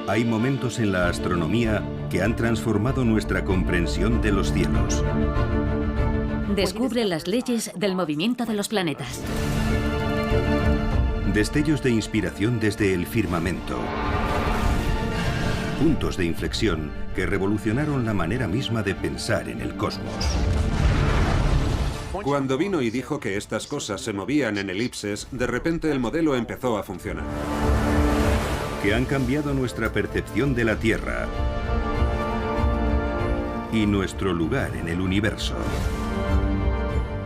Hay momentos en la astronomía que han transformado nuestra comprensión de los cielos. Descubre las leyes del movimiento de los planetas. Destellos de inspiración desde el firmamento. Puntos de inflexión que revolucionaron la manera misma de pensar en el cosmos. Cuando vino y dijo que estas cosas se movían en elipses, de repente el modelo empezó a funcionar. Que han cambiado nuestra percepción de la Tierra y nuestro lugar en el universo.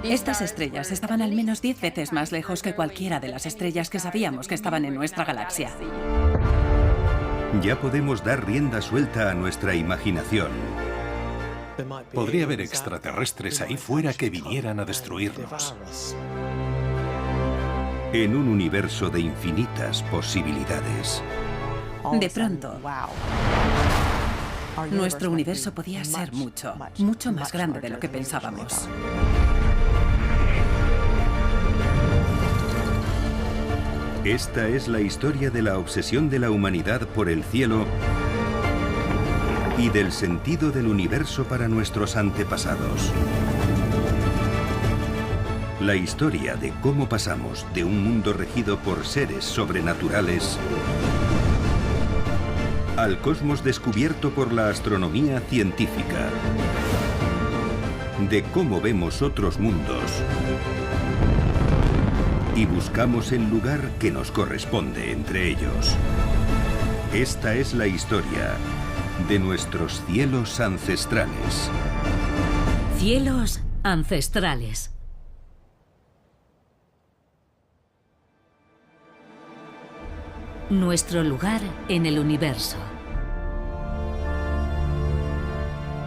Estas estrellas estaban al menos 10 veces más lejos que cualquiera de las estrellas que sabíamos que estaban en nuestra galaxia. Ya podemos dar rienda suelta a nuestra imaginación. Podría haber extraterrestres ahí fuera que vinieran a destruirnos. En un universo de infinitas posibilidades. De pronto, nuestro universo podía ser mucho más grande de lo que pensábamos. Esta es la historia de la obsesión de la humanidad por el cielo y del sentido del universo para nuestros antepasados. La historia de cómo pasamos de un mundo regido por seres sobrenaturales al cosmos descubierto por la astronomía científica. De cómo vemos otros mundos y buscamos el lugar que nos corresponde entre ellos. Esta es la historia de nuestros cielos ancestrales. Cielos ancestrales. Nuestro lugar en el universo.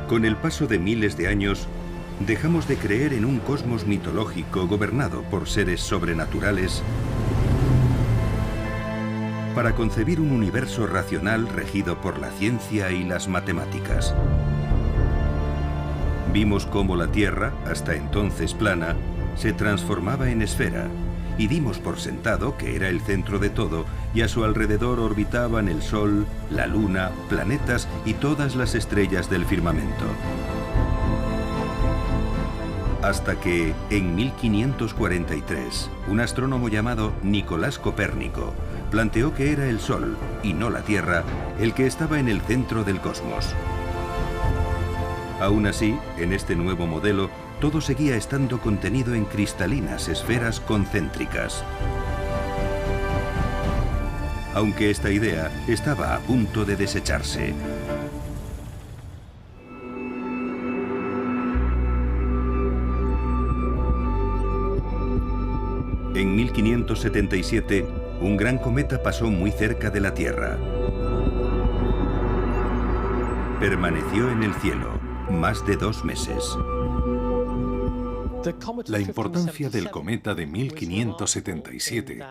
Con el paso de miles de años, dejamos de creer en un cosmos mitológico gobernado por seres sobrenaturales para concebir un universo racional regido por la ciencia y las matemáticas. Vimos cómo la Tierra, hasta entonces plana, se transformaba en esfera y dimos por sentado que era el centro de todo y a su alrededor orbitaban el Sol, la Luna, planetas y todas las estrellas del firmamento. Hasta que, en 1543, un astrónomo llamado Nicolás Copérnico planteó que era el Sol, y no la Tierra, el que estaba en el centro del cosmos. Aún así, en este nuevo modelo, todo seguía estando contenido en cristalinas esferas concéntricas. Aunque esta idea estaba a punto de desecharse. En 1577, un gran cometa pasó muy cerca de la Tierra. Permaneció en el cielo más de 2 meses. La importancia del cometa de 1577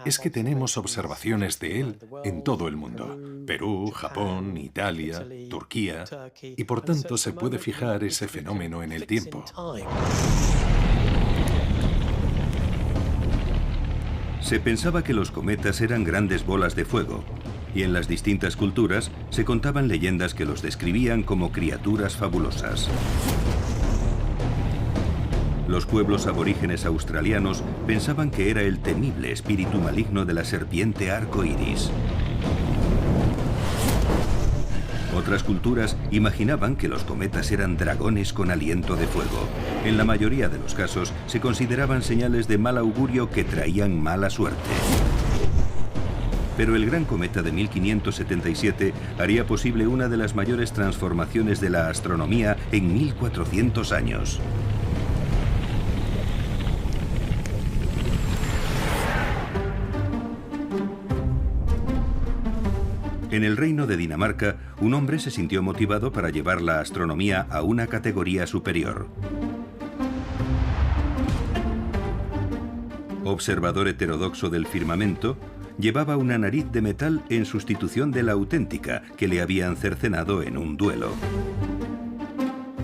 es que tenemos observaciones de él en todo el mundo. Perú, Japón, Italia, Turquía, y por tanto se puede fijar ese fenómeno en el tiempo. Se pensaba que los cometas eran grandes bolas de fuego, y en las distintas culturas se contaban leyendas que los describían como criaturas fabulosas. Los pueblos aborígenes australianos pensaban que era el temible espíritu maligno de la serpiente arco iris. Otras culturas imaginaban que los cometas eran dragones con aliento de fuego. En la mayoría de los casos se consideraban señales de mal augurio que traían mala suerte. Pero el gran cometa de 1577 haría posible una de las mayores transformaciones de la astronomía en 1400 años. En el reino de Dinamarca, un hombre se sintió motivado para llevar la astronomía a una categoría superior. Observador heterodoxo del firmamento, llevaba una nariz de metal en sustitución de la auténtica que le habían cercenado en un duelo.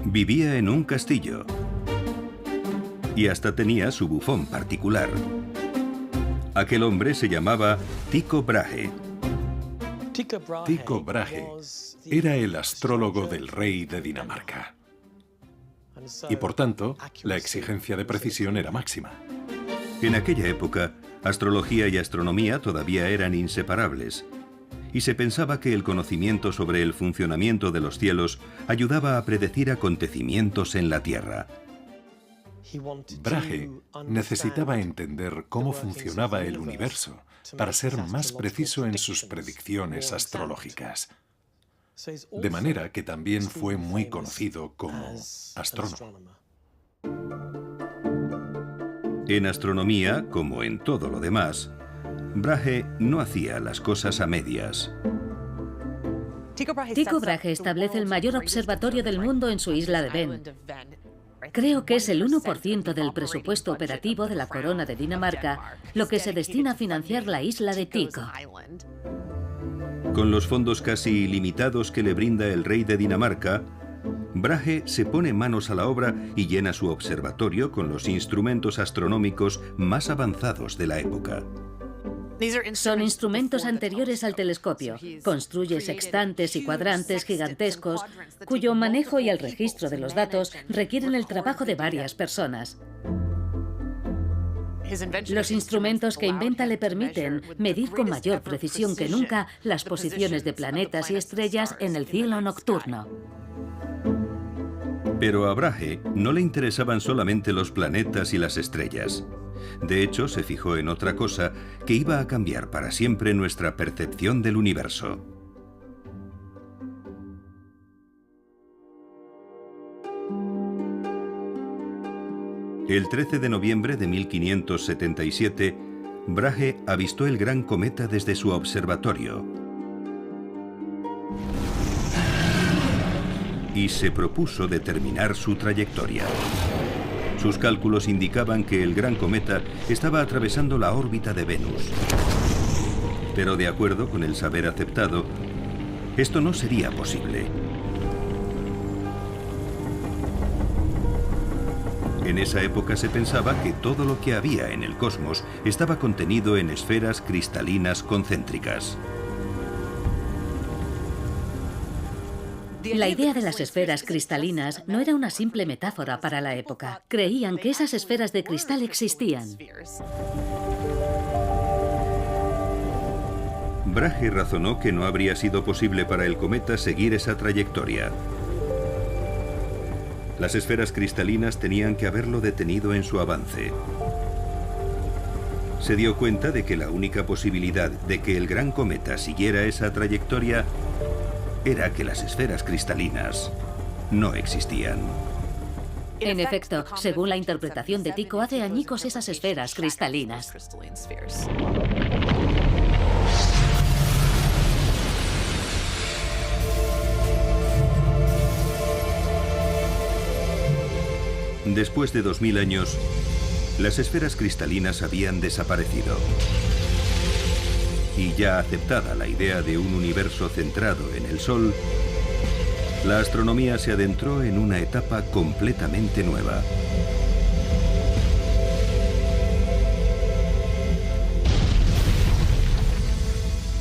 Vivía en un castillo y hasta tenía su bufón particular. Aquel hombre se llamaba Tycho Brahe. Tycho Brahe era el astrólogo del rey de Dinamarca. Y por tanto, la exigencia de precisión era máxima. En aquella época, astrología y astronomía todavía eran inseparables, y se pensaba que el conocimiento sobre el funcionamiento de los cielos ayudaba a predecir acontecimientos en la Tierra. Brahe necesitaba entender cómo funcionaba el universo para ser más preciso en sus predicciones astrológicas. De manera que también fue muy conocido como astrónomo. En astronomía, como en todo lo demás, Brahe no hacía las cosas a medias. Tycho Brahe establece el mayor observatorio del mundo en su isla de Ven. Creo que es el 1% del presupuesto operativo de la corona de Dinamarca lo que se destina a financiar la isla de Tycho. Con los fondos casi ilimitados que le brinda el rey de Dinamarca, Brahe se pone manos a la obra y llena su observatorio con los instrumentos astronómicos más avanzados de la época. Son instrumentos anteriores al telescopio. Construye sextantes y cuadrantes gigantescos, cuyo manejo y el registro de los datos requieren el trabajo de varias personas. Los instrumentos que inventa le permiten medir con mayor precisión que nunca las posiciones de planetas y estrellas en el cielo nocturno. Pero a Brahe no le interesaban solamente los planetas y las estrellas. De hecho, se fijó en otra cosa que iba a cambiar para siempre nuestra percepción del universo. El 13 de noviembre de 1577, Brahe avistó el gran cometa desde su observatorio y se propuso determinar su trayectoria. Sus cálculos indicaban que el gran cometa estaba atravesando la órbita de Venus. Pero de acuerdo con el saber aceptado, esto no sería posible. En esa época se pensaba que todo lo que había en el cosmos estaba contenido en esferas cristalinas concéntricas. La idea de las esferas cristalinas no era una simple metáfora para la época. Creían que esas esferas de cristal existían. Brahe razonó que no habría sido posible para el cometa seguir esa trayectoria. Las esferas cristalinas tenían que haberlo detenido en su avance. Se dio cuenta de que la única posibilidad de que el gran cometa siguiera esa trayectoria era que las esferas cristalinas no existían. En efecto, según la interpretación de Tycho, hace añicos esas esferas cristalinas. Después de 2000 años, las esferas cristalinas habían desaparecido. Y ya aceptada la idea de un universo centrado en el Sol, la astronomía se adentró en una etapa completamente nueva.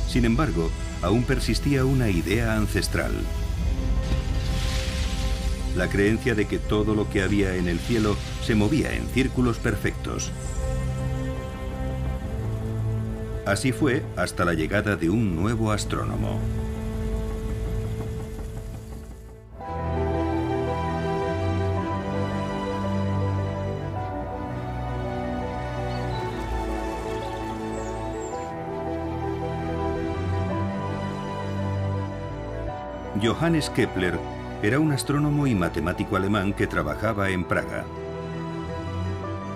Sin embargo, aún persistía una idea ancestral. La creencia de que todo lo que había en el cielo se movía en círculos perfectos. Así fue hasta la llegada de un nuevo astrónomo. Johannes Kepler era un astrónomo y matemático alemán que trabajaba en Praga.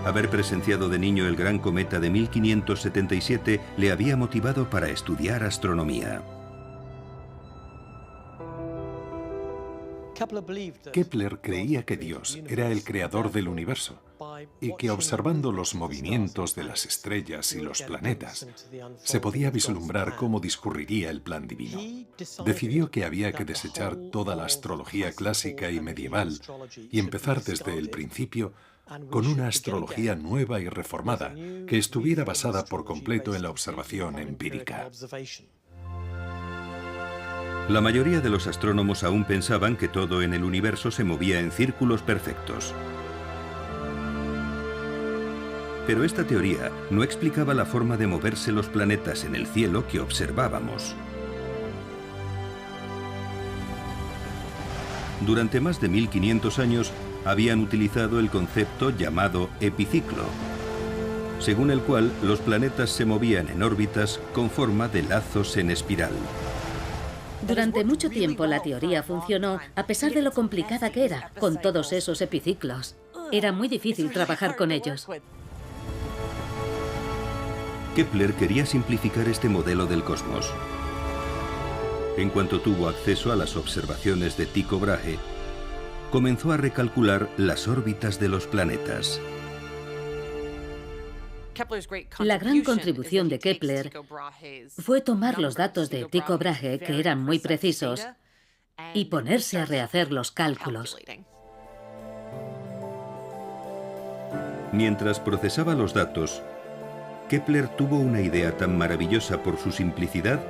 Haber presenciado de niño el gran cometa de 1577 le había motivado para estudiar astronomía. Kepler creía que Dios era el creador del universo y que observando los movimientos de las estrellas y los planetas se podía vislumbrar cómo discurriría el plan divino. Decidió que había que desechar toda la astrología clásica y medieval y empezar desde el principio con una astrología nueva y reformada que estuviera basada por completo en la observación empírica. La mayoría de los astrónomos aún pensaban que todo en el universo se movía en círculos perfectos. Pero esta teoría no explicaba la forma de moverse los planetas en el cielo que observábamos. Durante más de 1500 años habían utilizado el concepto llamado epiciclo, según el cual los planetas se movían en órbitas con forma de lazos en espiral. Durante mucho tiempo la teoría funcionó, a pesar de lo complicada que era, con todos esos epiciclos. Era muy difícil trabajar con ellos. Kepler quería simplificar este modelo del cosmos. En cuanto tuvo acceso a las observaciones de Tycho Brahe, comenzó a recalcular las órbitas de los planetas. La gran contribución de Kepler fue tomar los datos de Tycho Brahe, que eran muy precisos, y ponerse a rehacer los cálculos. Mientras procesaba los datos, Kepler tuvo una idea tan maravillosa por su simplicidad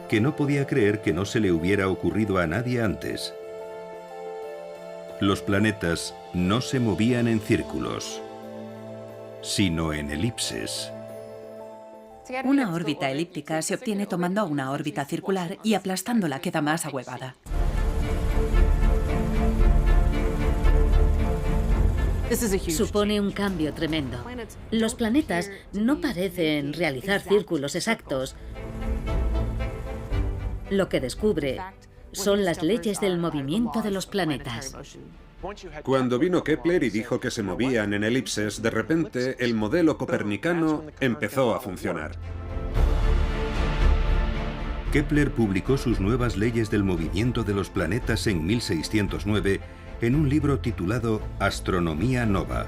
que no podía creer que no se le hubiera ocurrido a nadie antes. Los planetas no se movían en círculos, sino en elipses. Una órbita elíptica se obtiene tomando una órbita circular y aplastándola queda más ahuevada. Supone un cambio tremendo. Los planetas no parecen realizar círculos exactos. Lo que descubre son las leyes del movimiento de los planetas. Cuando vino Kepler y dijo que se movían en elipses, de repente el modelo copernicano empezó a funcionar. Kepler publicó sus nuevas leyes del movimiento de los planetas en 1609 en un libro titulado Astronomía Nova.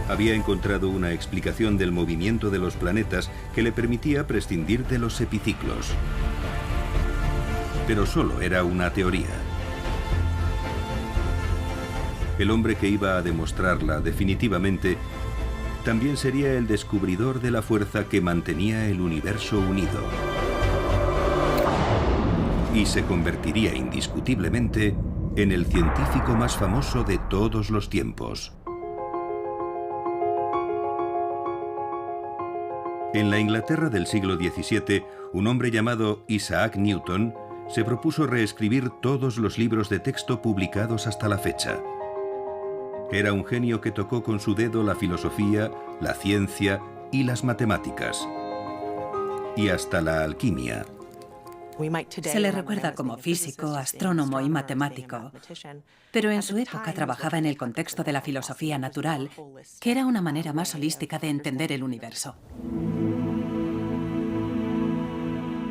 Había encontrado una explicación del movimiento de los planetas que le permitía prescindir de los epiciclos. Pero solo era una teoría. El hombre que iba a demostrarla definitivamente también sería el descubridor de la fuerza que mantenía el universo unido. Y se convertiría indiscutiblemente en el científico más famoso de todos los tiempos. En la Inglaterra del siglo XVII, un hombre llamado Isaac Newton se propuso reescribir todos los libros de texto publicados hasta la fecha. Era un genio que tocó con su dedo la filosofía, la ciencia y las matemáticas. Y hasta la alquimia. Se le recuerda como físico, astrónomo y matemático, pero en su época trabajaba en el contexto de la filosofía natural, que era una manera más holística de entender el universo.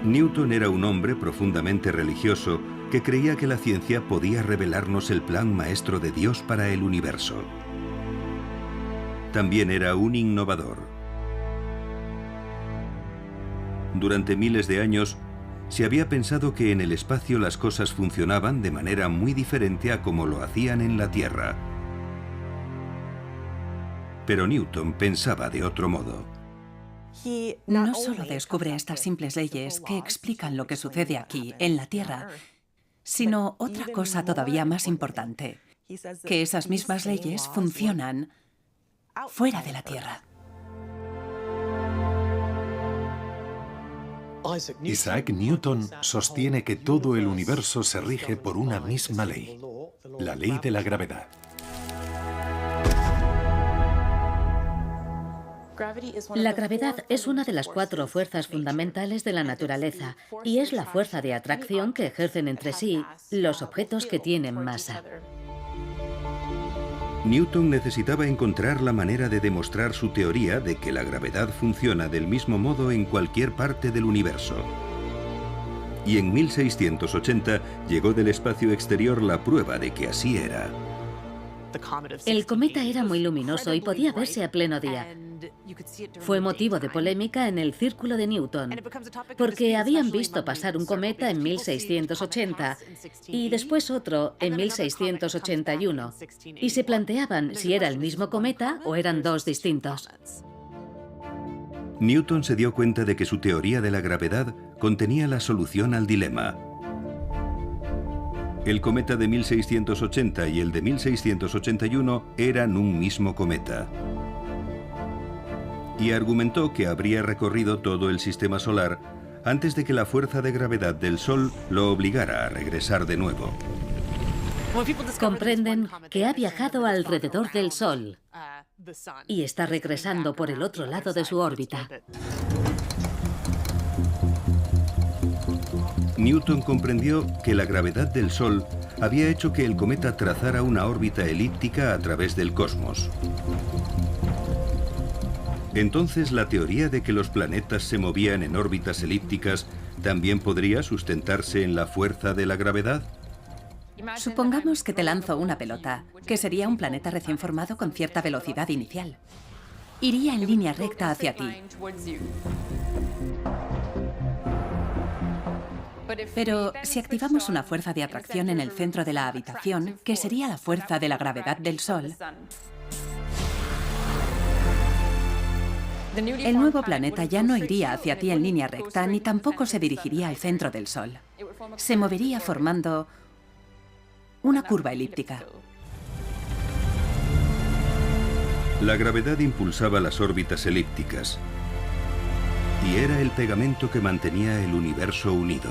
Newton era un hombre profundamente religioso que creía que la ciencia podía revelarnos el plan maestro de Dios para el universo. También era un innovador. Durante miles de años, se había pensado que en el espacio las cosas funcionaban de manera muy diferente a como lo hacían en la Tierra. Pero Newton pensaba de otro modo. No solo descubre estas simples leyes que explican lo que sucede aquí, en la Tierra, sino otra cosa todavía más importante, que esas mismas leyes funcionan fuera de la Tierra. Isaac Newton sostiene que todo el universo se rige por una misma ley, la ley de la gravedad. La gravedad es una de las 4 fuerzas fundamentales de la naturaleza y es la fuerza de atracción que ejercen entre sí los objetos que tienen masa. Newton necesitaba encontrar la manera de demostrar su teoría de que la gravedad funciona del mismo modo en cualquier parte del universo. Y en 1680 llegó del espacio exterior la prueba de que así era. El cometa era muy luminoso y podía verse a pleno día. Fue motivo de polémica en el círculo de Newton, porque habían visto pasar un cometa en 1680 y después otro en 1681, y se planteaban si era el mismo cometa o eran 2 distintos. Newton se dio cuenta de que su teoría de la gravedad contenía la solución al dilema. El cometa de 1680 y el de 1681 eran un mismo cometa. Y argumentó que habría recorrido todo el sistema solar antes de que la fuerza de gravedad del Sol lo obligara a regresar de nuevo. Comprenden que ha viajado alrededor del Sol y está regresando por el otro lado de su órbita. Newton comprendió que la gravedad del Sol había hecho que el cometa trazara una órbita elíptica a través del cosmos. Entonces, la teoría de que los planetas se movían en órbitas elípticas también podría sustentarse en la fuerza de la gravedad. Supongamos que te lanzo una pelota, que sería un planeta recién formado con cierta velocidad inicial. Iría en línea recta hacia ti. Pero si activamos una fuerza de atracción en el centro de la habitación, que sería la fuerza de la gravedad del Sol, el nuevo planeta ya no iría hacia ti en línea recta, ni tampoco se dirigiría al centro del Sol. Se movería formando una curva elíptica. La gravedad impulsaba las órbitas elípticas y era el pegamento que mantenía el universo unido.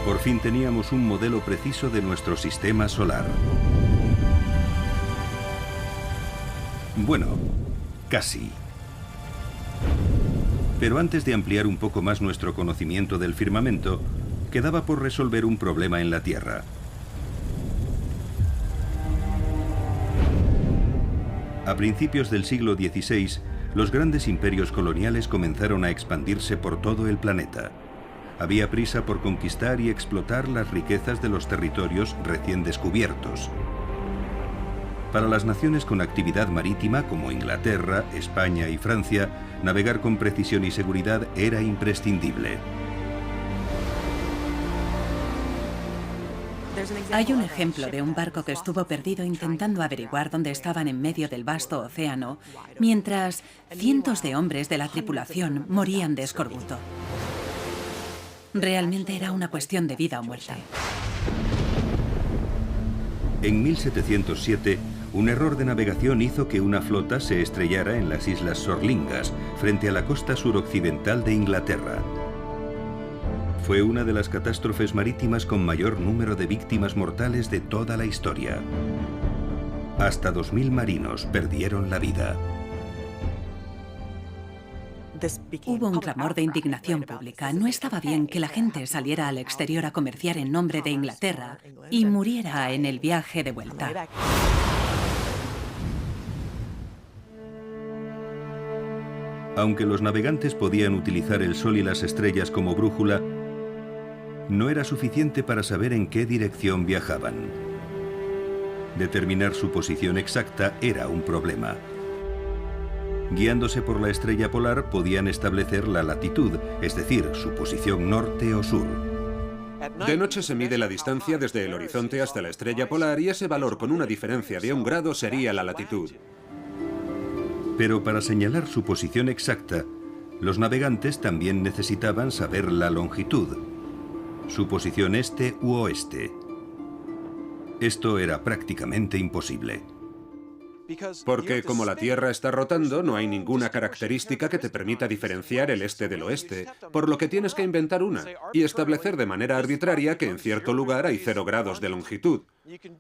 Por fin teníamos un modelo preciso de nuestro sistema solar. Bueno, casi. Pero antes de ampliar un poco más nuestro conocimiento del firmamento, quedaba por resolver un problema en la Tierra. A principios del siglo XVI, los grandes imperios coloniales comenzaron a expandirse por todo el planeta. Había prisa por conquistar y explotar las riquezas de los territorios recién descubiertos. Para las naciones con actividad marítima como Inglaterra, España y Francia, navegar con precisión y seguridad era imprescindible. Hay un ejemplo de un barco que estuvo perdido intentando averiguar dónde estaban en medio del vasto océano, mientras cientos de hombres de la tripulación morían de escorbuto. Realmente era una cuestión de vida o muerte. En 1707, un error de navegación hizo que una flota se estrellara en las Islas Sorlingas, frente a la costa suroccidental de Inglaterra. Fue una de las catástrofes marítimas con mayor número de víctimas mortales de toda la historia. Hasta 2000 marinos perdieron la vida. Hubo un clamor de indignación pública. No estaba bien que la gente saliera al exterior a comerciar en nombre de Inglaterra y muriera en el viaje de vuelta. Aunque los navegantes podían utilizar el sol y las estrellas como brújula, no era suficiente para saber en qué dirección viajaban. Determinar su posición exacta era un problema. Guiándose por la estrella polar podían establecer la latitud, es decir, su posición norte o sur. De noche se mide la distancia desde el horizonte hasta la estrella polar y ese valor con una diferencia de 1 grado sería la latitud. Pero para señalar su posición exacta, los navegantes también necesitaban saber la longitud, su posición este u oeste. Esto era prácticamente imposible. Porque como la Tierra está rotando, no hay ninguna característica que te permita diferenciar el este del oeste, por lo que tienes que inventar una y establecer de manera arbitraria que en cierto lugar hay 0 grados de longitud.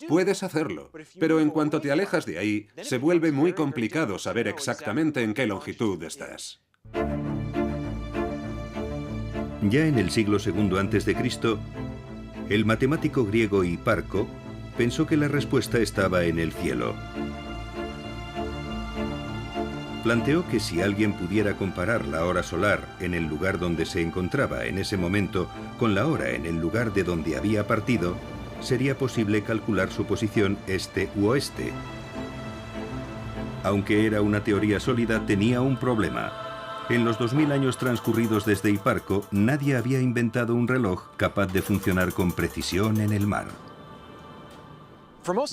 Puedes hacerlo, pero en cuanto te alejas de ahí, se vuelve muy complicado saber exactamente en qué longitud estás. Ya en el siglo II a.C., el matemático griego Hiparco pensó que la respuesta estaba en el cielo. Planteó que si alguien pudiera comparar la hora solar en el lugar donde se encontraba en ese momento con la hora en el lugar de donde había partido, sería posible calcular su posición este u oeste. Aunque era una teoría sólida, tenía un problema. En los 2000 años transcurridos desde Hiparco, nadie había inventado un reloj capaz de funcionar con precisión en el mar.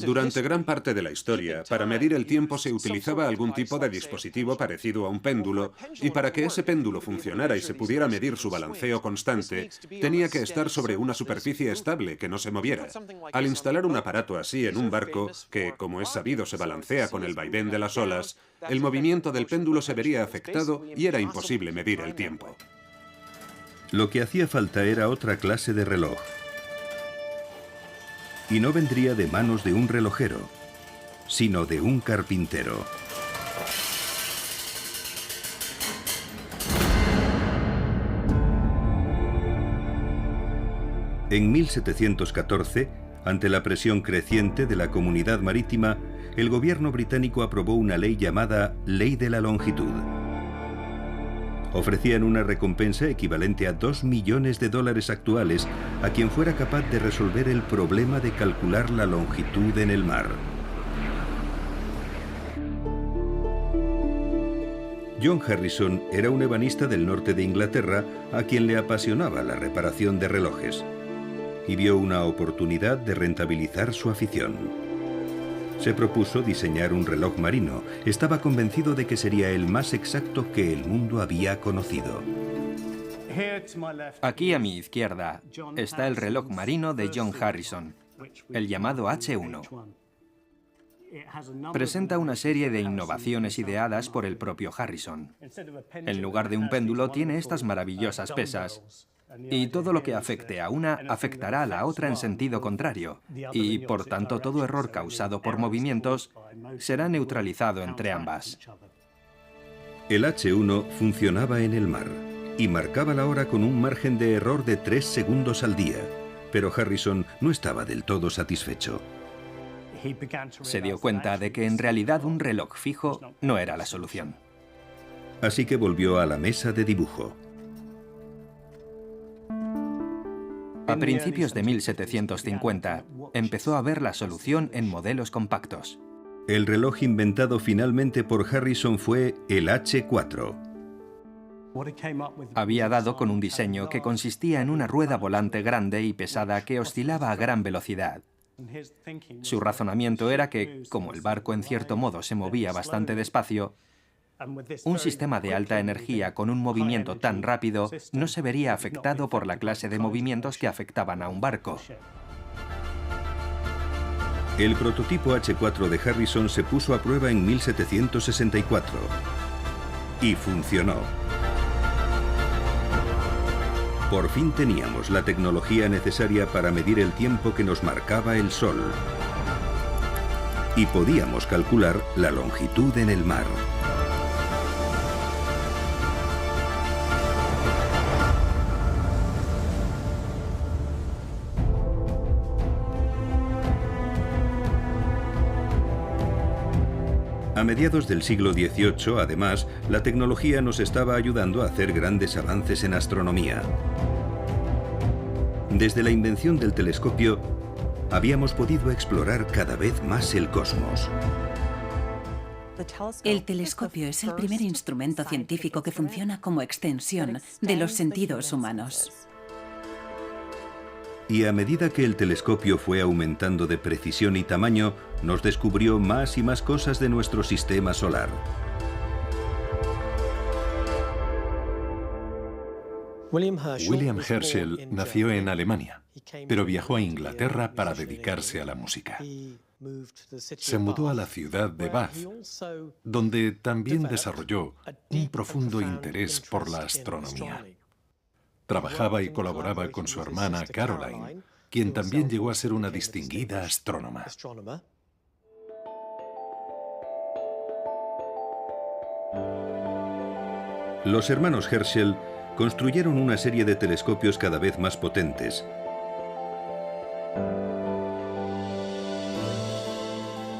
Durante gran parte de la historia, para medir el tiempo se utilizaba algún tipo de dispositivo parecido a un péndulo, y para que ese péndulo funcionara y se pudiera medir su balanceo constante, tenía que estar sobre una superficie estable que no se moviera. Al instalar un aparato así en un barco, que, como es sabido, se balancea con el vaivén de las olas, el movimiento del péndulo se vería afectado y era imposible medir el tiempo. Lo que hacía falta era otra clase de reloj. Y no vendría de manos de un relojero, sino de un carpintero. En 1714, ante la presión creciente de la comunidad marítima, el gobierno británico aprobó una ley llamada Ley de la Longitud. Ofrecían una recompensa equivalente a $2 millones actuales a quien fuera capaz de resolver el problema de calcular la longitud en el mar. John Harrison era un ebanista del norte de Inglaterra a quien le apasionaba la reparación de relojes y vio una oportunidad de rentabilizar su afición. Se propuso diseñar un reloj marino. Estaba convencido de que sería el más exacto que el mundo había conocido. Aquí a mi izquierda está el reloj marino de John Harrison, el llamado H1. Presenta una serie de innovaciones ideadas por el propio Harrison. En lugar de un péndulo tiene estas maravillosas pesas. Y todo lo que afecte a una afectará a la otra en sentido contrario, y por tanto todo error causado por movimientos será neutralizado entre ambas. El H1 funcionaba en el mar y marcaba la hora con un margen de error de 3 segundos al día, pero Harrison no estaba del todo satisfecho. Se dio cuenta de que en realidad un reloj fijo no era la solución. Así que volvió a la mesa de dibujo. A principios de 1750, empezó a ver la solución en modelos compactos. El reloj inventado finalmente por Harrison fue el H4. Había dado con un diseño que consistía en una rueda volante grande y pesada que oscilaba a gran velocidad. Su razonamiento era que, como el barco en cierto modo se movía bastante despacio, un sistema de alta energía con un movimiento tan rápido no se vería afectado por la clase de movimientos que afectaban a un barco. El prototipo H4 de Harrison se puso a prueba en 1764 y funcionó. Por fin teníamos la tecnología necesaria para medir el tiempo que nos marcaba el sol y podíamos calcular la longitud en el mar. A mediados del siglo XVIII, además, la tecnología nos estaba ayudando a hacer grandes avances en astronomía. Desde la invención del telescopio, habíamos podido explorar cada vez más el cosmos. El telescopio es el primer instrumento científico que funciona como extensión de los sentidos humanos. Y a medida que el telescopio fue aumentando de precisión y tamaño, nos descubrió más y más cosas de nuestro sistema solar. William Herschel nació en Alemania, pero viajó a Inglaterra para dedicarse a la música. Se mudó a la ciudad de Bath, donde también desarrolló un profundo interés por la astronomía. Trabajaba y colaboraba con su hermana Caroline, quien también llegó a ser una distinguida astrónoma. Los hermanos Herschel construyeron una serie de telescopios cada vez más potentes.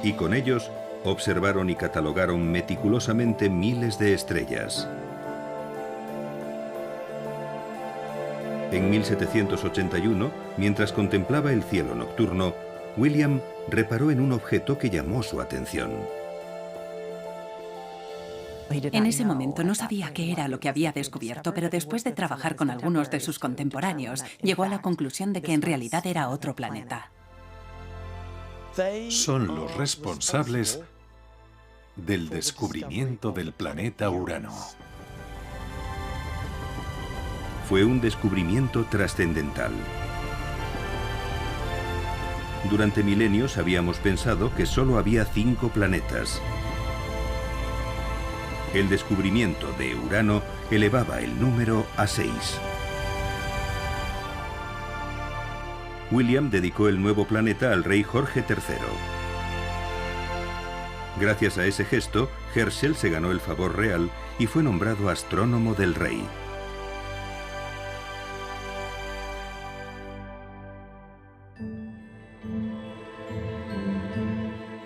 Y con ellos observaron y catalogaron meticulosamente miles de estrellas. En 1781, mientras contemplaba el cielo nocturno, William reparó en un objeto que llamó su atención. En ese momento no sabía qué era lo que había descubierto, pero después de trabajar con algunos de sus contemporáneos, llegó a la conclusión de que en realidad era otro planeta. Son los responsables del descubrimiento del planeta Urano. Fue un descubrimiento trascendental. Durante milenios habíamos pensado que solo había 5 planetas. El descubrimiento de Urano elevaba el número a 6. William dedicó el nuevo planeta al rey Jorge III. Gracias a ese gesto, Herschel se ganó el favor real y fue nombrado astrónomo del rey.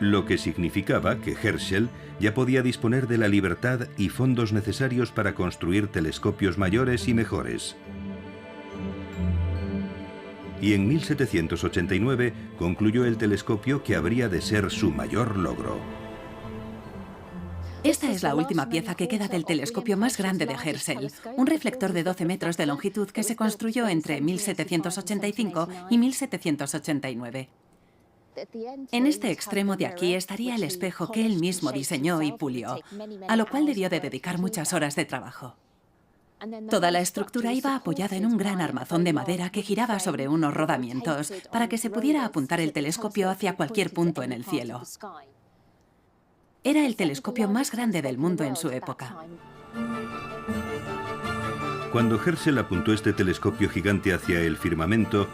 Lo que significaba que Herschel ya podía disponer de la libertad y fondos necesarios para construir telescopios mayores y mejores. Y en 1789 concluyó el telescopio que habría de ser su mayor logro. Esta es la última pieza que queda del telescopio más grande de Herschel, un reflector de 12 metros de longitud que se construyó entre 1785 y 1789. En este extremo de aquí estaría el espejo que él mismo diseñó y pulió, a lo cual debió de dedicar muchas horas de trabajo. Toda la estructura iba apoyada en un gran armazón de madera que giraba sobre unos rodamientos para que se pudiera apuntar el telescopio hacia cualquier punto en el cielo. Era el telescopio más grande del mundo en su época. Cuando Herschel apuntó este telescopio gigante hacia el firmamento,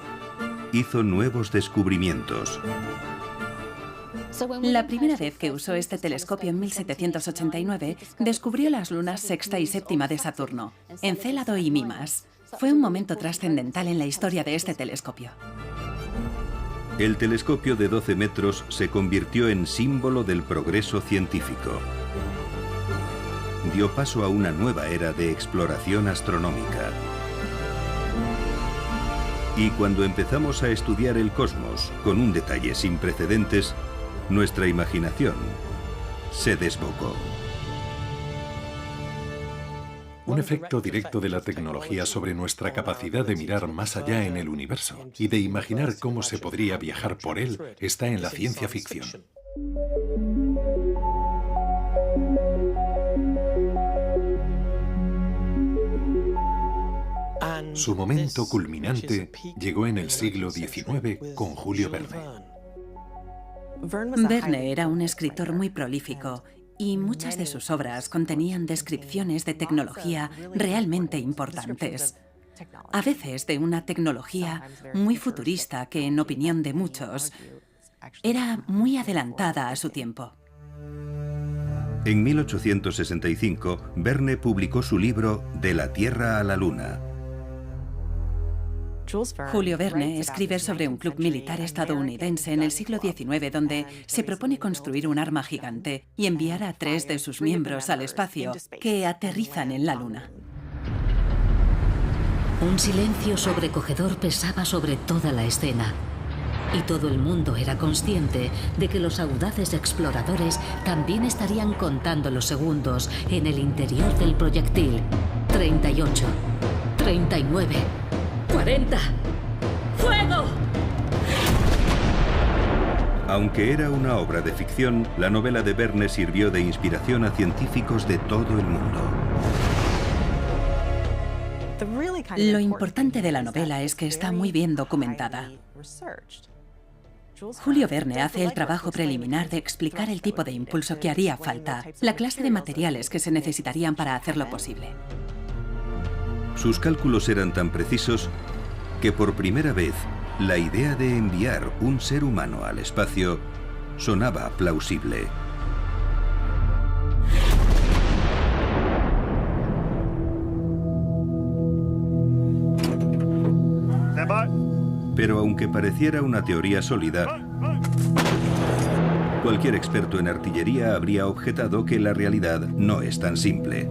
hizo nuevos descubrimientos. La primera vez que usó este telescopio en 1789, descubrió las lunas sexta y séptima de Saturno, Encélado y Mimas. Fue un momento trascendental en la historia de este telescopio. El telescopio de 12 metros se convirtió en símbolo del progreso científico. Dio paso a una nueva era de exploración astronómica. Y cuando empezamos a estudiar el cosmos con un detalle sin precedentes, nuestra imaginación se desbocó. Un efecto directo de la tecnología sobre nuestra capacidad de mirar más allá en el universo y de imaginar cómo se podría viajar por él está en la ciencia ficción. Su momento culminante llegó en el siglo XIX con Julio Verne. Verne era un escritor muy prolífico y muchas de sus obras contenían descripciones de tecnología realmente importantes. A veces de una tecnología muy futurista que, en opinión de muchos, era muy adelantada a su tiempo. En 1865, Verne publicó su libro De la Tierra a la Luna. Julio Verne escribe sobre un club militar estadounidense en el siglo XIX donde se propone construir un arma gigante y enviar a 3 de sus miembros al espacio, que aterrizan en la Luna. Un silencio sobrecogedor pesaba sobre toda la escena. Y todo el mundo era consciente de que los audaces exploradores también estarían contando los segundos en el interior del proyectil. 38, 39... 40. ¡Fuego! Aunque era una obra de ficción, la novela de Verne sirvió de inspiración a científicos de todo el mundo. Lo importante de la novela es que está muy bien documentada. Julio Verne hace el trabajo preliminar de explicar el tipo de impulso que haría falta, la clase de materiales que se necesitarían para hacerlo posible. Sus cálculos eran tan precisos que por primera vez la idea de enviar un ser humano al espacio sonaba plausible. Pero aunque pareciera una teoría sólida, cualquier experto en artillería habría objetado que la realidad no es tan simple.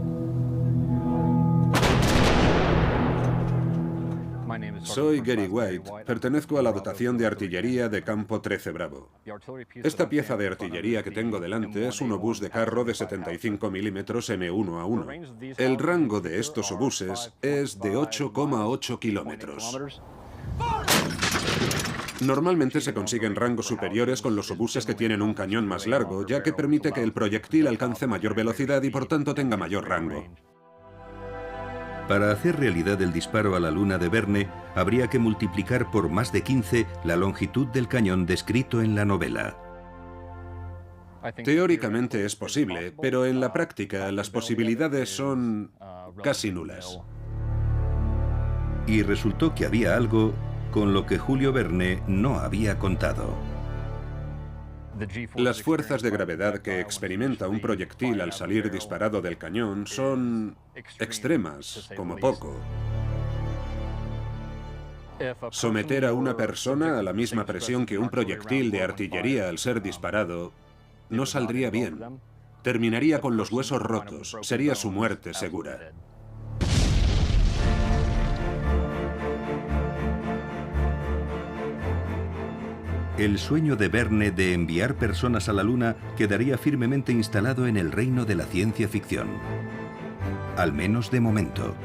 Soy Gary White, pertenezco a la dotación de artillería de Campo 13 Bravo. Esta pieza de artillería que tengo delante es un obús de carro de 75 milímetros M1A1. El rango de estos obuses es de 8,8 kilómetros. Normalmente se consiguen rangos superiores con los obuses que tienen un cañón más largo, ya que permite que el proyectil alcance mayor velocidad y por tanto tenga mayor rango. Para hacer realidad el disparo a la luna de Verne, habría que multiplicar por más de 15 la longitud del cañón descrito en la novela. Teóricamente es posible, pero en la práctica las posibilidades son casi nulas. Y resultó que había algo con lo que Julio Verne no había contado. Las fuerzas de gravedad que experimenta un proyectil al salir disparado del cañón son extremas, como poco. Someter a una persona a la misma presión que un proyectil de artillería al ser disparado no saldría bien. Terminaría con los huesos rotos, sería su muerte segura. El sueño de Verne de enviar personas a la Luna quedaría firmemente instalado en el reino de la ciencia ficción. Al menos de momento.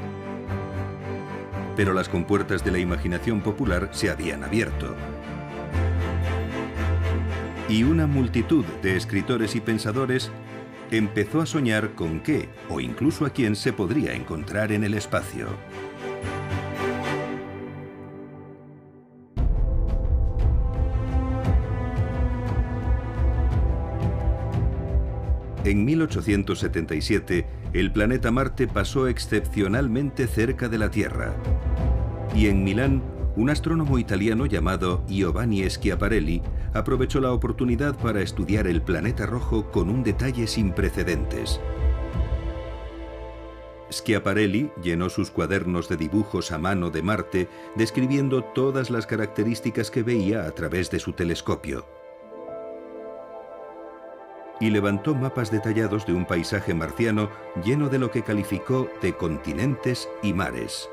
Pero las compuertas de la imaginación popular se habían abierto. Y una multitud de escritores y pensadores empezó a soñar con qué, o incluso a quién se podría encontrar en el espacio. En 1877, el planeta Marte pasó excepcionalmente cerca de la Tierra. Y en Milán, un astrónomo italiano llamado Giovanni Schiaparelli aprovechó la oportunidad para estudiar el planeta rojo con un detalle sin precedentes. Schiaparelli llenó sus cuadernos de dibujos a mano de Marte, describiendo todas las características que veía a través de su telescopio. Y levantó mapas detallados de un paisaje marciano lleno de lo que calificó de continentes y mares.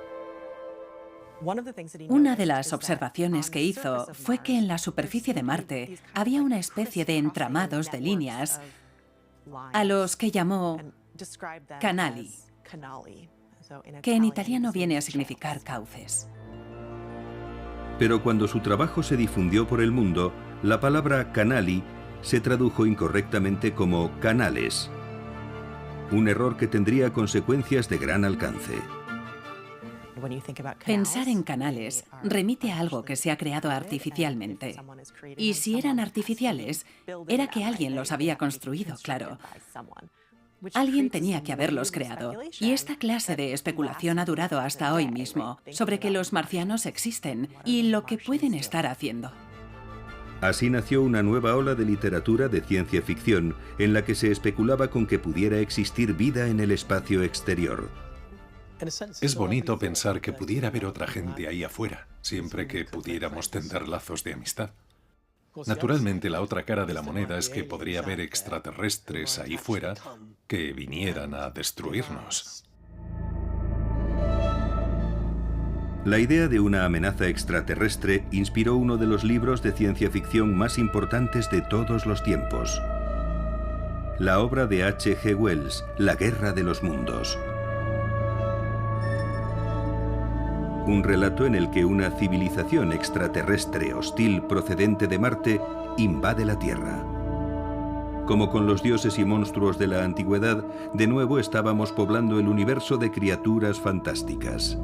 Una de las observaciones que hizo fue que en la superficie de Marte había una especie de entramados de líneas a los que llamó canali, que en italiano viene a significar cauces. Pero cuando su trabajo se difundió por el mundo, la palabra canali se tradujo incorrectamente como canales, un error que tendría consecuencias de gran alcance. Pensar en canales remite a algo que se ha creado artificialmente. Y si eran artificiales, era que alguien los había construido, claro. Alguien tenía que haberlos creado. Y esta clase de especulación ha durado hasta hoy mismo, sobre que los marcianos existen y lo que pueden estar haciendo. Así nació una nueva ola de literatura de ciencia ficción en la que se especulaba con que pudiera existir vida en el espacio exterior. Es bonito pensar que pudiera haber otra gente ahí afuera, siempre que pudiéramos tender lazos de amistad. Naturalmente, la otra cara de la moneda es que podría haber extraterrestres ahí fuera que vinieran a destruirnos. La idea de una amenaza extraterrestre inspiró uno de los libros de ciencia ficción más importantes de todos los tiempos. La obra de H.G. Wells, La Guerra de los Mundos. Un relato en el que una civilización extraterrestre hostil procedente de Marte invade la Tierra. Como con los dioses y monstruos de la antigüedad, de nuevo estábamos poblando el universo de criaturas fantásticas.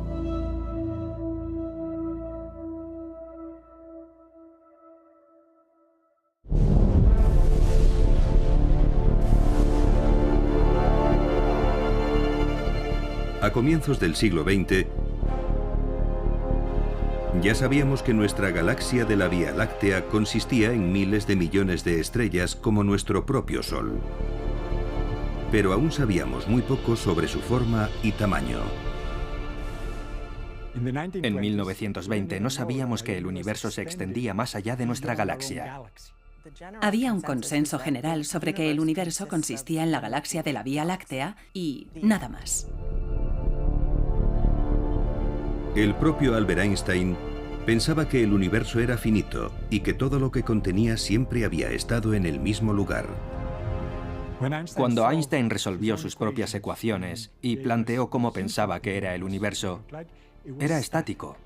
A comienzos del siglo XX, ya sabíamos que nuestra galaxia de la Vía Láctea consistía en miles de millones de estrellas como nuestro propio Sol. Pero aún sabíamos muy poco sobre su forma y tamaño. En 1920 no sabíamos que el universo se extendía más allá de nuestra galaxia. Había un consenso general sobre que el universo consistía en la galaxia de la Vía Láctea y nada más. El propio Albert Einstein pensaba que el universo era finito y que todo lo que contenía siempre había estado en el mismo lugar. Cuando Einstein resolvió sus propias ecuaciones y planteó cómo pensaba que era el universo, era estático.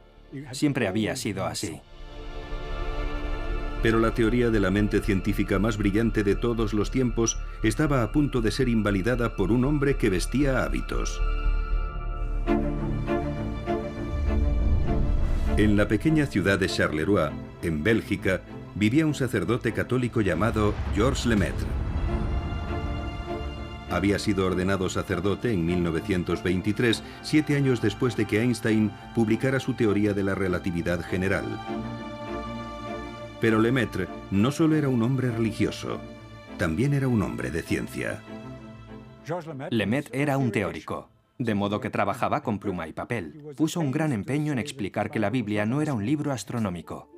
Siempre había sido así. Pero la teoría de la mente científica más brillante de todos los tiempos estaba a punto de ser invalidada por un hombre que vestía hábitos. En la pequeña ciudad de Charleroi, en Bélgica, vivía un sacerdote católico llamado Georges Lemaitre. Había sido ordenado sacerdote en 1923, 7 años después de que Einstein publicara su teoría de la relatividad general. Pero Lemaitre no solo era un hombre religioso, también era un hombre de ciencia. Lemaitre era un teórico, de modo que trabajaba con pluma y papel. Puso un gran empeño en explicar que la Biblia no era un libro astronómico.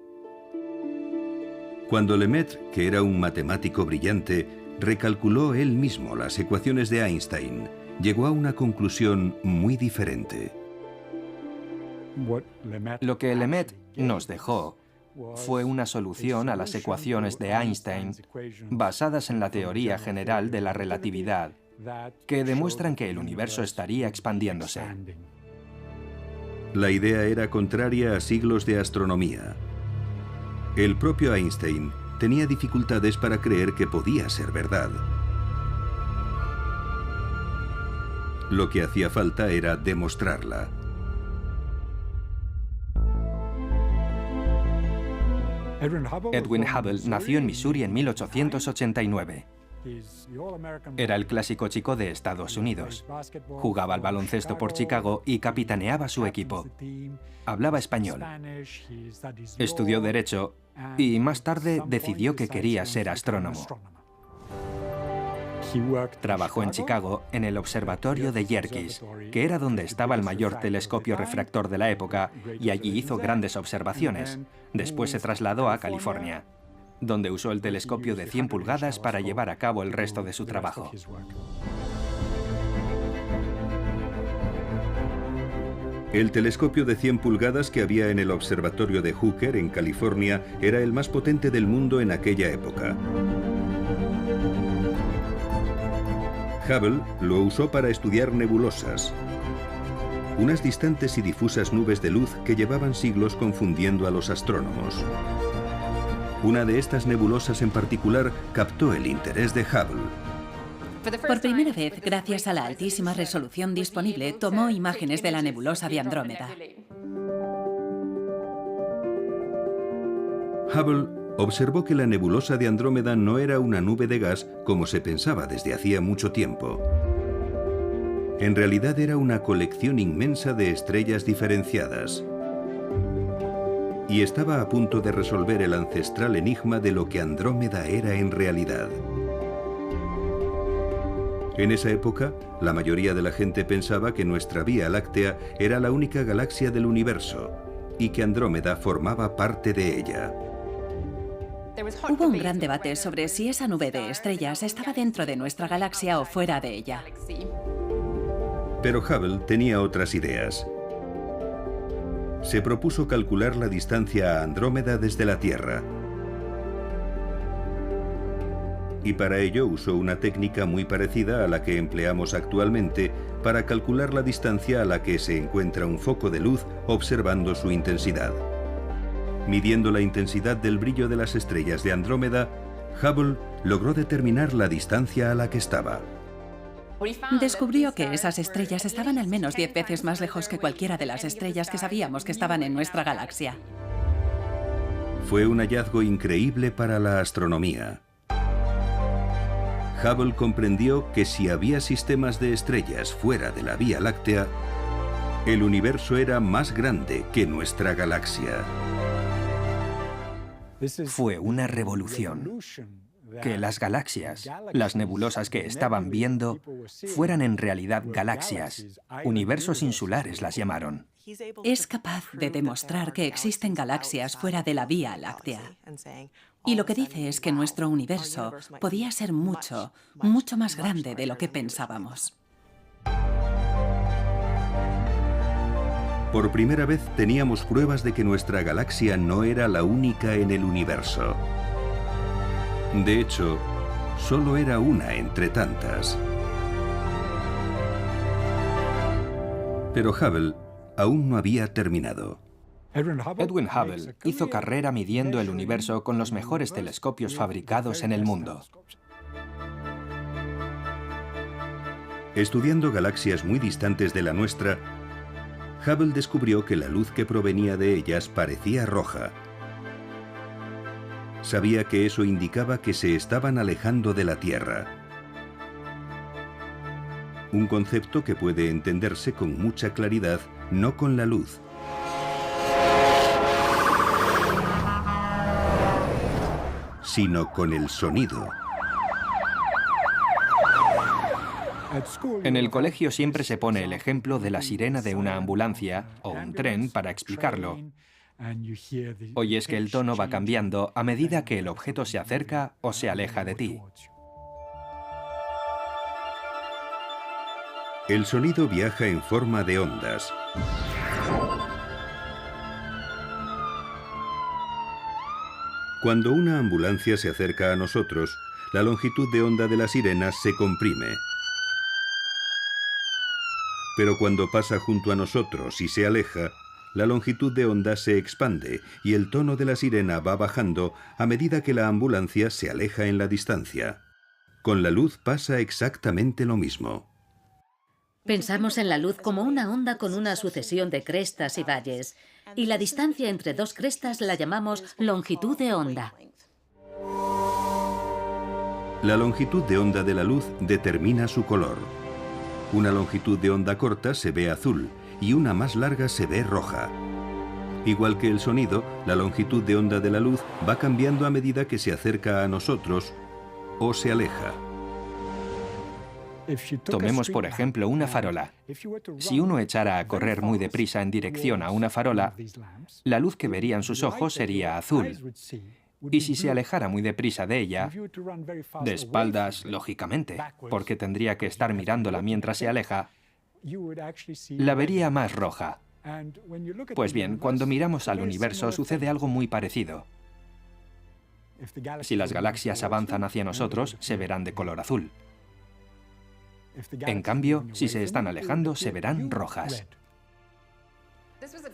Cuando Lemaitre, que era un matemático brillante, recalculó él mismo las ecuaciones de Einstein, llegó a una conclusión muy diferente. Lo que Lemaitre nos dejó fue una solución a las ecuaciones de Einstein basadas en la teoría general de la relatividad, que demuestran que el universo estaría expandiéndose. La idea era contraria a siglos de astronomía. El propio Einstein tenía dificultades para creer que podía ser verdad. Lo que hacía falta era demostrarla. Edwin Hubble nació en Missouri en 1889. Era el clásico chico de Estados Unidos. Jugaba al baloncesto por Chicago y capitaneaba su equipo. Hablaba español. Estudió Derecho y más tarde decidió que quería ser astrónomo. Trabajó en Chicago en el observatorio de Yerkes, que era donde estaba el mayor telescopio refractor de la época, y allí hizo grandes observaciones. Después se trasladó a California, donde usó el telescopio de 100 pulgadas para llevar a cabo el resto de su trabajo. El telescopio de 100 pulgadas que había en el observatorio de Hooker, en California, era el más potente del mundo en aquella época. Hubble lo usó para estudiar nebulosas, unas distantes y difusas nubes de luz que llevaban siglos confundiendo a los astrónomos. Una de estas nebulosas en particular captó el interés de Hubble. Por primera vez, gracias a la altísima resolución disponible, tomó imágenes de la nebulosa de Andrómeda. Hubble observó que la nebulosa de Andrómeda no era una nube de gas como se pensaba desde hacía mucho tiempo. En realidad era una colección inmensa de estrellas diferenciadas. Y estaba a punto de resolver el ancestral enigma de lo que Andrómeda era en realidad. En esa época, la mayoría de la gente pensaba que nuestra Vía Láctea era la única galaxia del universo y que Andrómeda formaba parte de ella. Hubo un gran debate sobre si esa nube de estrellas estaba dentro de nuestra galaxia o fuera de ella. Pero Hubble tenía otras ideas. Se propuso calcular la distancia a Andrómeda desde la Tierra. Y para ello usó una técnica muy parecida a la que empleamos actualmente para calcular la distancia a la que se encuentra un foco de luz observando su intensidad. Midiendo la intensidad del brillo de las estrellas de Andrómeda, Hubble logró determinar la distancia a la que estaba. Descubrió que esas estrellas estaban al menos 10 veces más lejos que cualquiera de las estrellas que sabíamos que estaban en nuestra galaxia. Fue un hallazgo increíble para la astronomía. Hubble comprendió que si había sistemas de estrellas fuera de la Vía Láctea, el universo era más grande que nuestra galaxia. Fue una revolución. Que las galaxias, las nebulosas que estaban viendo, fueran en realidad galaxias. Universos insulares las llamaron. Es capaz de demostrar que existen galaxias fuera de la Vía Láctea. Y lo que dice es que nuestro universo podía ser mucho, mucho más grande de lo que pensábamos. Por primera vez teníamos pruebas de que nuestra galaxia no era la única en el universo. De hecho, solo era una entre tantas. Pero Hubble aún no había terminado. Edwin Hubble hizo carrera midiendo el universo con los mejores telescopios fabricados en el mundo. Estudiando galaxias muy distantes de la nuestra, Hubble descubrió que la luz que provenía de ellas parecía roja. Sabía que eso indicaba que se estaban alejando de la Tierra. Un concepto que puede entenderse con mucha claridad, no con la luz, sino con el sonido. En el colegio siempre se pone el ejemplo de la sirena de una ambulancia o un tren para explicarlo. Oyes que el tono va cambiando a medida que el objeto se acerca o se aleja de ti. El sonido viaja en forma de ondas. Cuando una ambulancia se acerca a nosotros, la longitud de onda de la sirena se comprime. Pero cuando pasa junto a nosotros y se aleja, la longitud de onda se expande y el tono de la sirena va bajando a medida que la ambulancia se aleja en la distancia. Con la luz pasa exactamente lo mismo. Pensamos en la luz como una onda con una sucesión de crestas y valles, y la distancia entre dos crestas la llamamos longitud de onda. La longitud de onda de la luz determina su color. Una longitud de onda corta se ve azul y una más larga se ve roja. Igual que el sonido, la longitud de onda de la luz va cambiando a medida que se acerca a nosotros o se aleja. Tomemos por ejemplo una farola. Si uno echara a correr muy deprisa en dirección a una farola, la luz que verían sus ojos sería azul. Y si se alejara muy deprisa de ella, de espaldas, lógicamente, porque tendría que estar mirándola mientras se aleja, la vería más roja. Pues bien, cuando miramos al universo sucede algo muy parecido. Si las galaxias avanzan hacia nosotros, se verán de color azul. En cambio, si se están alejando, se verán rojas.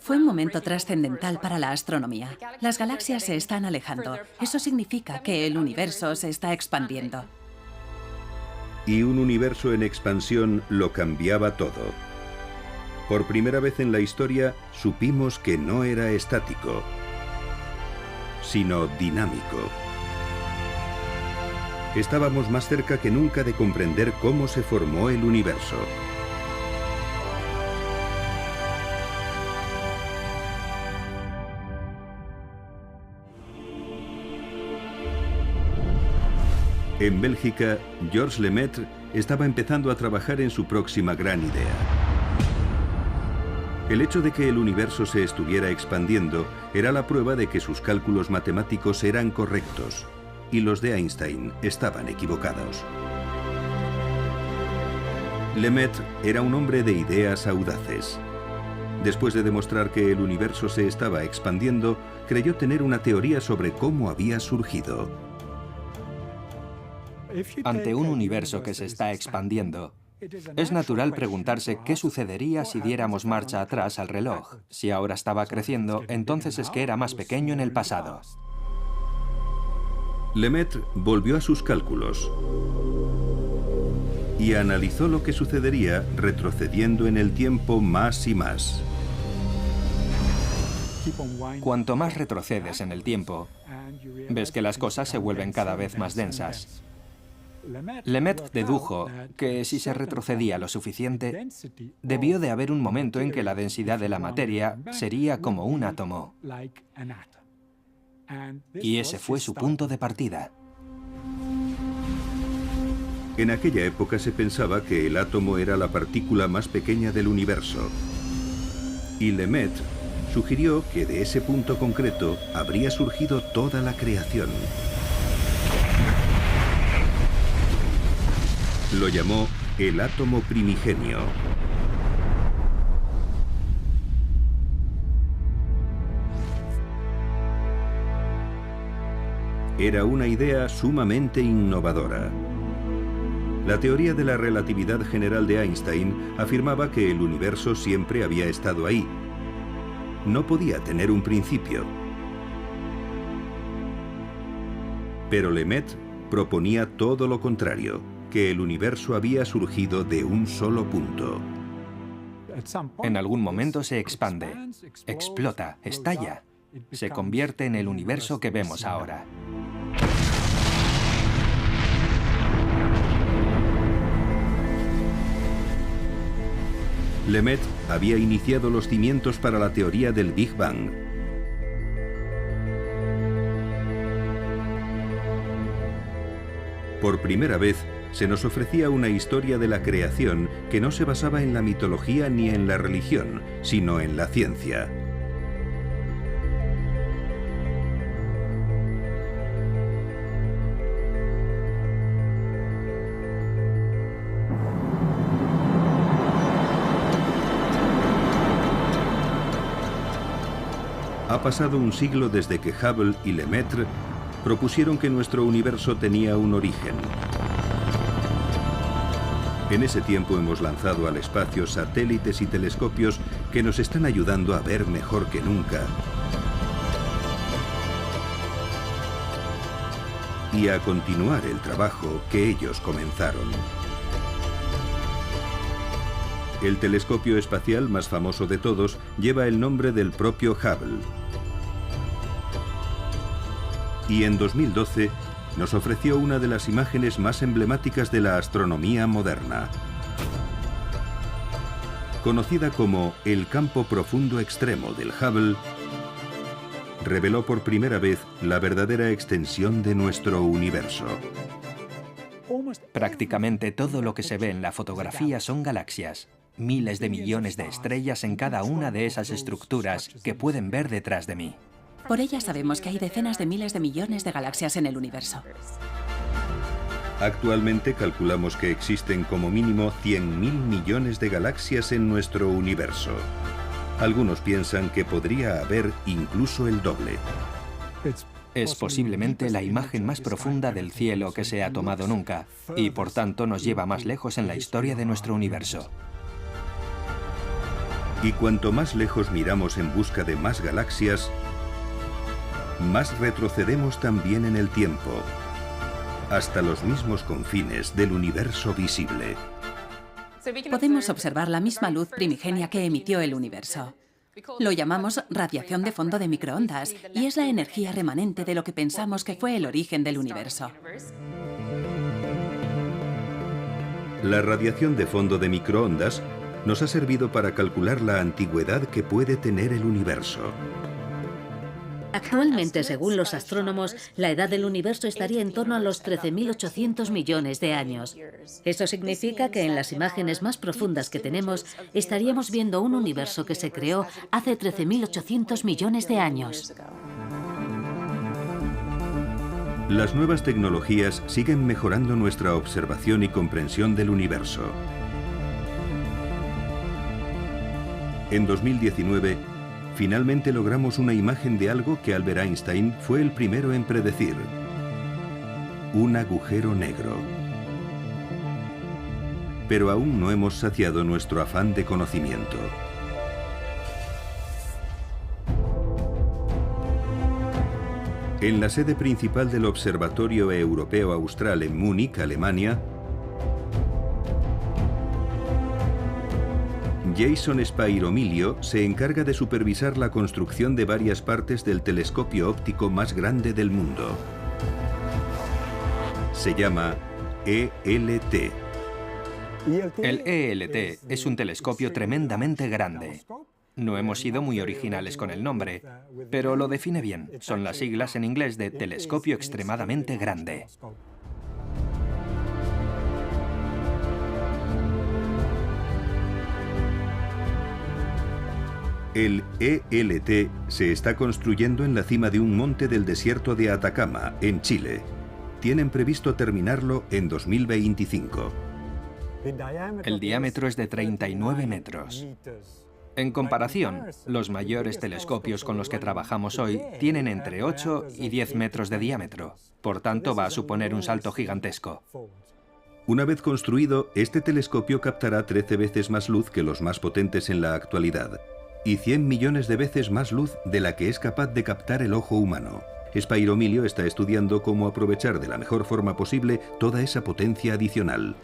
Fue un momento trascendental para la astronomía. Las galaxias se están alejando. Eso significa que el universo se está expandiendo. Y un universo en expansión lo cambiaba todo. Por primera vez en la historia supimos que no era estático, sino dinámico. Estábamos más cerca que nunca de comprender cómo se formó el universo. En Bélgica, Georges Lemaître estaba empezando a trabajar en su próxima gran idea. El hecho de que el universo se estuviera expandiendo era la prueba de que sus cálculos matemáticos eran correctos y los de Einstein estaban equivocados. Lemaître era un hombre de ideas audaces. Después de demostrar que el universo se estaba expandiendo, creyó tener una teoría sobre cómo había surgido. Ante un universo que se está expandiendo, es natural preguntarse qué sucedería si diéramos marcha atrás al reloj. Si ahora estaba creciendo, entonces es que era más pequeño en el pasado. Lemaître volvió a sus cálculos y analizó lo que sucedería retrocediendo en el tiempo más y más. Cuanto más retrocedes en el tiempo, ves que las cosas se vuelven cada vez más densas. Lemaître dedujo que si se retrocedía lo suficiente, debió de haber un momento en que la densidad de la materia sería como un átomo. Y ese fue su punto de partida. En aquella época se pensaba que el átomo era la partícula más pequeña del universo. Y Lemaître sugirió que de ese punto concreto habría surgido toda la creación. Lo llamó el átomo primigenio. Era una idea sumamente innovadora. La teoría de la relatividad general de Einstein afirmaba que el universo siempre había estado ahí. no podía tener un principio. Pero Lemaitre proponía todo lo contrario, que el universo había surgido de un solo punto. En algún momento se expande, explota, estalla. Se convierte en el universo que vemos ahora. Lemaitre había iniciado los cimientos para la teoría del Big Bang. Por primera vez, se nos ofrecía una historia de la creación que no se basaba en la mitología ni en la religión, sino en la ciencia. Ha pasado un siglo desde que Hubble y Lemaitre propusieron que nuestro universo tenía un origen. En ese tiempo hemos lanzado al espacio satélites y telescopios que nos están ayudando a ver mejor que nunca y a continuar el trabajo que ellos comenzaron. El telescopio espacial más famoso de todos lleva el nombre del propio Hubble. Y en 2012 nos ofreció una de las imágenes más emblemáticas de la astronomía moderna. Conocida como el campo profundo extremo del Hubble, reveló por primera vez la verdadera extensión de nuestro universo. Prácticamente todo lo que se ve en la fotografía son galaxias. Miles de millones de estrellas en cada una de esas estructuras que pueden ver detrás de mí. Por ella sabemos que hay decenas de miles de millones de galaxias en el universo. Actualmente calculamos que existen como mínimo 100.000 millones de galaxias en nuestro universo. Algunos piensan que podría haber incluso el doble. Es posiblemente la imagen más profunda del cielo que se ha tomado nunca, y por tanto nos lleva más lejos en la historia de nuestro universo. Y cuanto más lejos miramos en busca de más galaxias, más retrocedemos también en el tiempo, hasta los mismos confines del universo visible. Podemos observar la misma luz primigenia que emitió el universo. Lo llamamos radiación de fondo de microondas y es la energía remanente de lo que pensamos que fue el origen del universo. La radiación de fondo de microondas nos ha servido para calcular la antigüedad que puede tener el universo. Actualmente, según los astrónomos, la edad del universo estaría en torno a los 13.800 millones de años. Eso significa que en las imágenes más profundas que tenemos, estaríamos viendo un universo que se creó hace 13.800 millones de años. Las nuevas tecnologías siguen mejorando nuestra observación y comprensión del universo. En 2019, finalmente logramos una imagen de algo que Albert Einstein fue el primero en predecir: un agujero negro. Pero aún no hemos saciado nuestro afán de conocimiento. En la sede principal del Observatorio Europeo Austral en Múnich, Alemania, Jason Spairomilio se encarga de supervisar la construcción de varias partes del telescopio óptico más grande del mundo. Se llama ELT. El ELT es un telescopio tremendamente grande. No hemos sido muy originales con el nombre, pero lo define bien. Son las siglas en inglés de telescopio extremadamente grande. El ELT se está construyendo en la cima de un monte del desierto de Atacama, en Chile. Tienen previsto terminarlo en 2025. El diámetro es de 39 metros. En comparación, los mayores telescopios con los que trabajamos hoy tienen entre 8 y 10 metros de diámetro. Por tanto, va a suponer un salto gigantesco. Una vez construido, este telescopio captará 13 veces más luz que los más potentes en la actualidad. y 100 millones de veces más luz de la que es capaz de captar el ojo humano. Spyro Milio está estudiando cómo aprovechar de la mejor forma posible toda esa potencia adicional.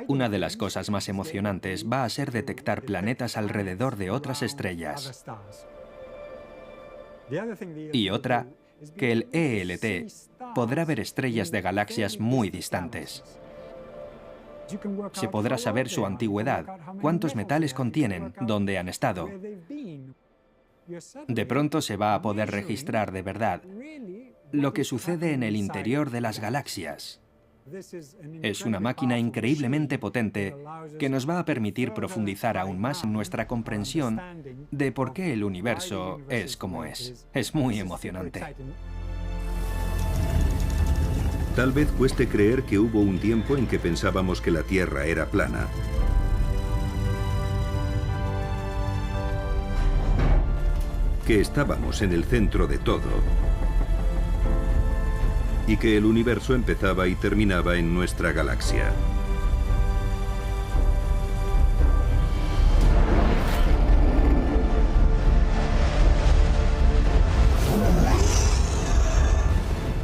Una de las cosas más emocionantes va a ser detectar planetas alrededor de otras estrellas. Y otra, que el ELT podrá ver estrellas de galaxias muy distantes. Se podrá saber su antigüedad, cuántos metales contienen, dónde han estado. De pronto se va a poder registrar de verdad lo que sucede en el interior de las galaxias. Es una máquina increíblemente potente que nos va a permitir profundizar aún más en nuestra comprensión de por qué el universo es como es. Es muy emocionante. Tal vez cueste creer que hubo un tiempo en que pensábamos que la Tierra era plana. Que estábamos en el centro de todo. Y que el universo empezaba y terminaba en nuestra galaxia.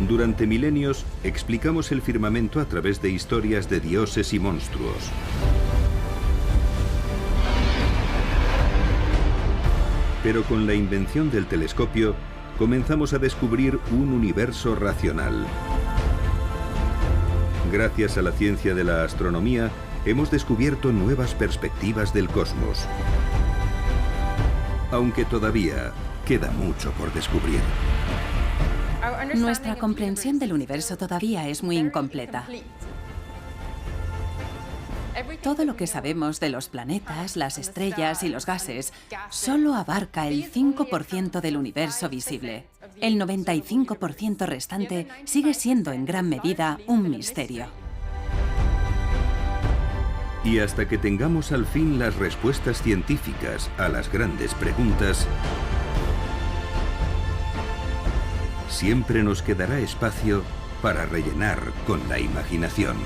Durante milenios explicamos el firmamento a través de historias de dioses y monstruos. Pero con la invención del telescopio, comenzamos a descubrir un universo racional. Gracias a la ciencia de la astronomía, hemos descubierto nuevas perspectivas del cosmos. Aunque todavía queda mucho por descubrir. Nuestra comprensión del universo todavía es muy incompleta. Todo lo que sabemos de los planetas, las estrellas y los gases solo abarca el 5% del universo visible. El 95% restante sigue siendo en gran medida un misterio. Y hasta que tengamos al fin las respuestas científicas a las grandes preguntas, siempre nos quedará espacio para rellenar con la imaginación.